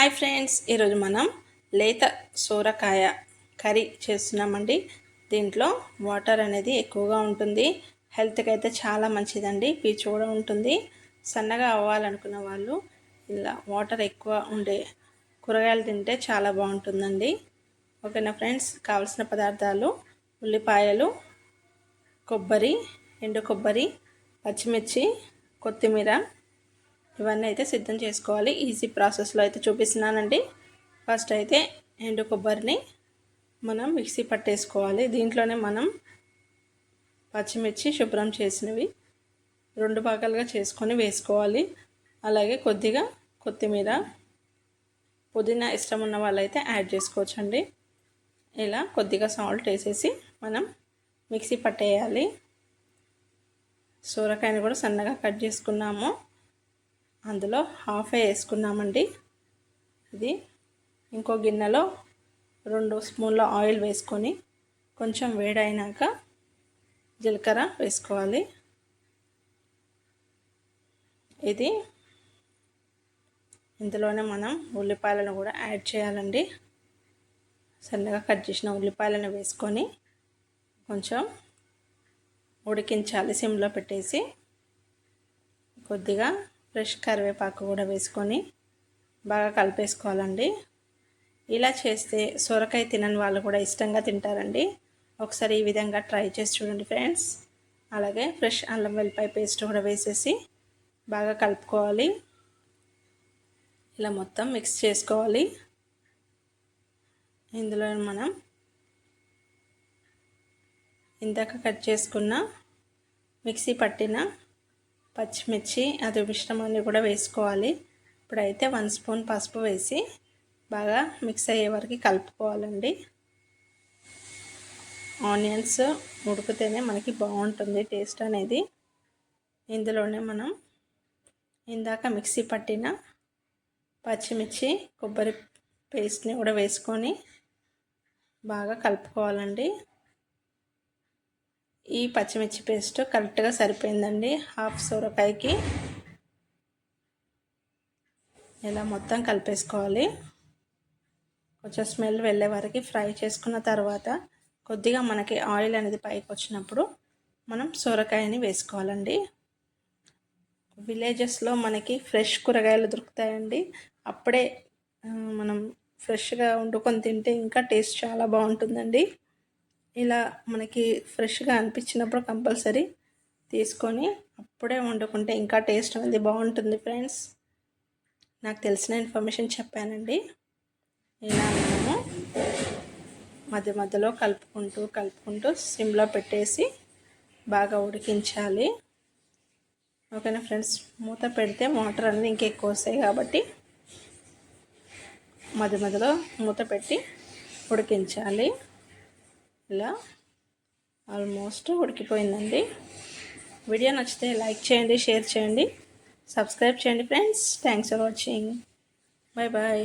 Hi friends, ఈరోజు మనం లేత సోరకాయ కర్రీ చేస్తున్నామండి. దీంట్లో వాటర్ అనేది ఎక్కువగా ఉంటుంది. హెల్త్కి అయితే చాలా మంచిదండి. పీచు కూడా ఉంటుంది. సన్నగా అవ్వాలనుకున్న వాళ్ళు ఇలా వాటర్ ఎక్కువ ఉండే కూరగాయలు తింటే చాలా బాగుంటుందండి. ఓకేనా ఫ్రెండ్స్, కావాల్సిన పదార్థాలు: ఉల్లిపాయలు, కొబ్బరి, ఎండు కొబ్బరి, పచ్చిమిర్చి, కొత్తిమీర. ఇవన్నీ అయితే సిద్ధం చేసుకోవాలి. ఈజీ ప్రాసెస్లో అయితే చూపిస్తున్నానండి. ఫస్ట్ అయితే ఎండు కొబ్బరిని మనం మిక్సీ పట్టేసుకోవాలి. దీంట్లోనే మనం పచ్చిమిర్చి శుభ్రం చేసినవి 2 భాగాలుగా చేసుకొని వేసుకోవాలి. అలాగే కొద్దిగా కొత్తిమీర, పుదీనా ఇష్టం ఉన్న వాళ్ళైతే యాడ్ చేసుకోవచ్చండి. ఇలా కొద్దిగా సాల్ట్ వేసేసి మనం మిక్సీ పట్టేయాలి. సోరకాయని కూడా సన్నగా కట్ చేసుకున్నాము. అందులో హాఫే వేసుకున్నామండి. ఇది ఇంకో గిన్నెలో 2 స్పూన్ల ఆయిల్ వేసుకొని కొంచెం వేడైనాక జీలకర్ర వేసుకోవాలి. ఇది ఇందులోనే మనం ఉల్లిపాయలను కూడా యాడ్ చేయాలండి. సన్నగా కట్ చేసిన ఉల్లిపాయలను వేసుకొని కొంచెం ఉడికించాలి సిమ్లో పెట్టేసి. కొద్దిగా ఫ్రెష్ కరివేపాకు కూడా వేసుకొని బాగా కలిపేసుకోవాలండి. ఇలా చేస్తే సొరకాయ తినని వాళ్ళు కూడా ఇష్టంగా తింటారండి. ఒకసారి ఈ విధంగా ట్రై చేసి చూడండి ఫ్రెండ్స్. అలాగే ఫ్రెష్ అల్లం వెల్లిపాయ పేస్ట్ కూడా వేసేసి బాగా కలుపుకోవాలి. ఇలా మొత్తం మిక్స్ చేసుకోవాలి. ఇందులో మనం ఇందాక కట్ చేసుకున్న మిక్సీ పట్టిన పచ్చిమిర్చి అది మిశ్రమాన్ని కూడా వేసుకోవాలి. ఇప్పుడైతే 1 స్పూన్ పసుపు వేసి బాగా మిక్స్ అయ్యే వరకు కలుపుకోవాలండి. ఆనియన్స్ ఉడికితేనే మనకి బాగుంటుంది టేస్ట్ అనేది. ఇందులోనే మనం ఇందాక మిక్సీ పట్టిన పచ్చిమిర్చి కొబ్బరి పేస్ట్ని కూడా వేసుకొని బాగా కలుపుకోవాలండి. ఈ పచ్చిమిర్చి పేస్ట్ కరెక్ట్గా సరిపోయిందండి హాఫ్ సొరకాయకి. ఇలా మొత్తం కలిపేసుకోవాలి. కొంచెం స్మెల్ వెళ్ళే వరకు ఫ్రై చేసుకున్న తర్వాత కొద్దిగా మనకి ఆయిల్ అనేది పైకి వచ్చినప్పుడు మనం సొరకాయని వేసుకోవాలండి. విలేజెస్లో మనకి ఫ్రెష్ కూరగాయలు దొరుకుతాయండి. అప్పుడే మనం ఫ్రెష్గా వండుకొని తింటే ఇంకా టేస్ట్ చాలా బాగుంటుందండి. ఇలా మనకి ఫ్రెష్గా అనిపించినప్పుడు కంపల్సరీ తీసుకొని అప్పుడే వండుకుంటే ఇంకా టేస్ట్ అనేది బాగుంటుంది ఫ్రెండ్స్. నాకు తెలిసిన ఇన్ఫర్మేషన్ చెప్పానండి. ఇలా మనము మధ్య మధ్యలో కలుపుకుంటూ సిమ్లో పెట్టేసి బాగా ఉడికించాలి. ఓకేనా ఫ్రెండ్స్, మూత పెడితే వాటర్ అనేది ఇంకెక్కువ వస్తాయి కాబట్టి మధ్య మధ్యలో మూత పెట్టి ఉడికించాలి. ఇలా ఆల్మోస్ట్ ఉడికిపోయిందండి. వీడియో నచ్చితే లైక్ చేయండి, షేర్ చేయండి, సబ్స్క్రైబ్ చేయండి friends. Thanks for watching. Bye bye.